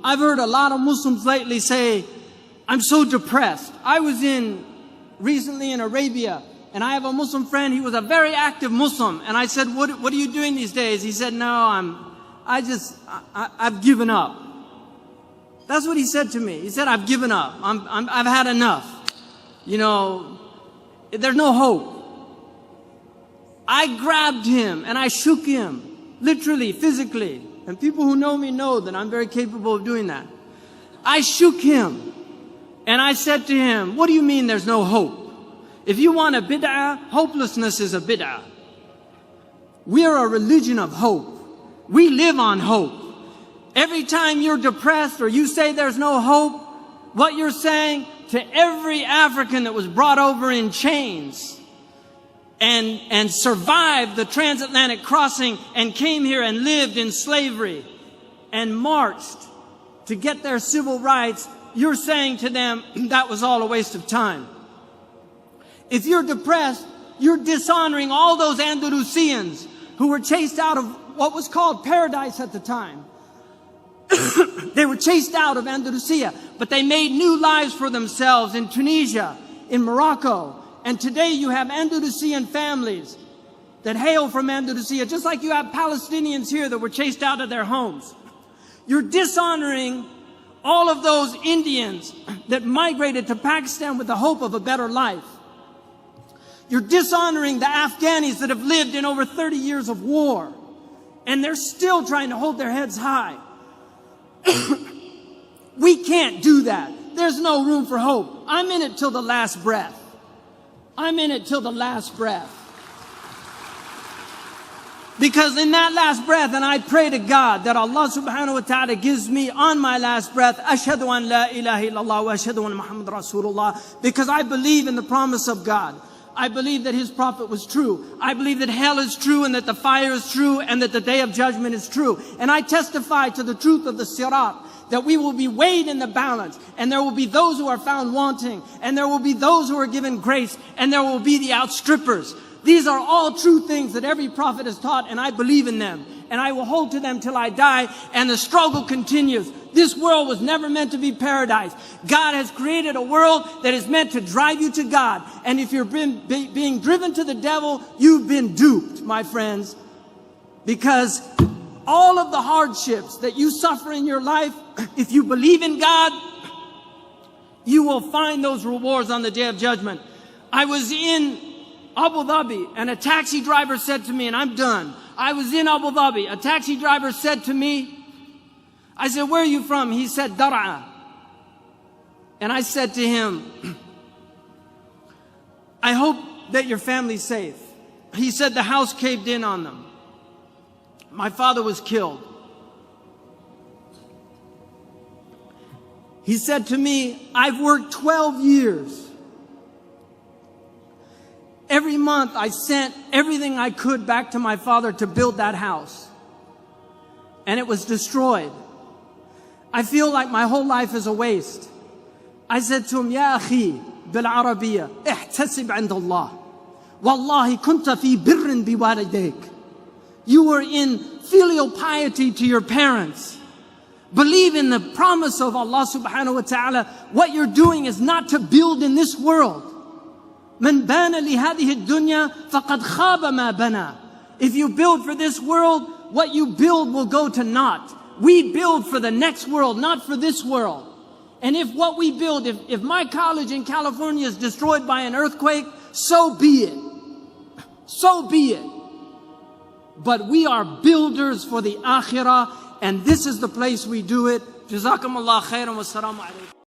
I've heard a lot of Muslims lately say, I'm so depressed. I was recently in Arabia, and I have a Muslim friend. He was a very active Muslim. And I said, what are you doing these days? He said, no, I've given up. That's what he said to me. He said, I've given up. I've had enough. You know, there's no hope. I grabbed him and I shook him, literally, physically. And people who know me know that I'm very capable of doing that. I shook him and I said to him, what do you mean there's no hope? If you want a bid'ah, hopelessness is a bid'ah. We are a religion of hope. We live on hope. Every time you're depressed or you say there's no hope, what you're saying to every African that was brought over in chains and survived the transatlantic crossing and came here and lived in slavery and marched to get their civil rights, you're saying to them that was all a waste of time. If you're depressed, you're dishonoring all those Andalusians who were chased out of what was called paradise at the time. They were chased out of Andalusia, but they made new lives for themselves in Tunisia, in Morocco. And today you have Andalusian families that hail from Andalusia, just like you have Palestinians here that were chased out of their homes. You're dishonoring all of those Indians that migrated to Pakistan with the hope of a better life. You're dishonoring the Afghanis that have lived in over 30 years of war, and they're still trying to hold their heads high. We can't do that. There's no room for hope. I'm in it till the last breath. I'm in it till the last breath. Because in that last breath, and I pray to God that Allah subhanahu wa ta'ala gives me on my last breath, Ashhadu an la ilaha illallah wa ashhadu anna Muhammad Rasulullah, because I believe in the promise of God. I believe that His prophet was true. I believe that hell is true and that the fire is true and that the day of judgment is true. And I testify to the truth of the sirat, that we will be weighed in the balance, and there will be those who are found wanting, and there will be those who are given grace, and there will be the outstrippers. These are all true things that every prophet has taught, and I believe in them. And I will hold to them till I die, and the struggle continues. This world was never meant to be paradise. God has created a world that is meant to drive you to God. And if you're being driven to the devil, you've been duped, my friends. Because all of the hardships that you suffer in your life, if you believe in God, you will find those rewards on the day of judgment. I was in Abu Dhabi and a taxi driver said to me, and I'm done. I was in Abu Dhabi. A taxi driver said to me, I said, where are you from? He said, Dar'a. And I said to him, I hope that your family's safe. He said the house caved in on them. My father was killed. He said to me, I've worked 12 years. Every month I sent everything I could back to my father to build that house. And it was destroyed. I feel like my whole life is a waste. I said to him, Ya akhi, bil Arabiya, ihtasib 'inda Allah. Wallahi kunta fi birrin biwalidayk. You were in filial piety to your parents. Believe in the promise of Allah subhanahu wa ta'ala. What you're doing is not to build in this world. Man bana li hadhihi dunya faqad khaba ma bana. If you build for this world, what you build will go to naught. We build for the next world, not for this world. And if what we build, if my college in California is destroyed by an earthquake, so be it. So be it. But we are builders for the akhirah, and this is the place we do it. Jazakumullah khairan wa assalamu alaikum.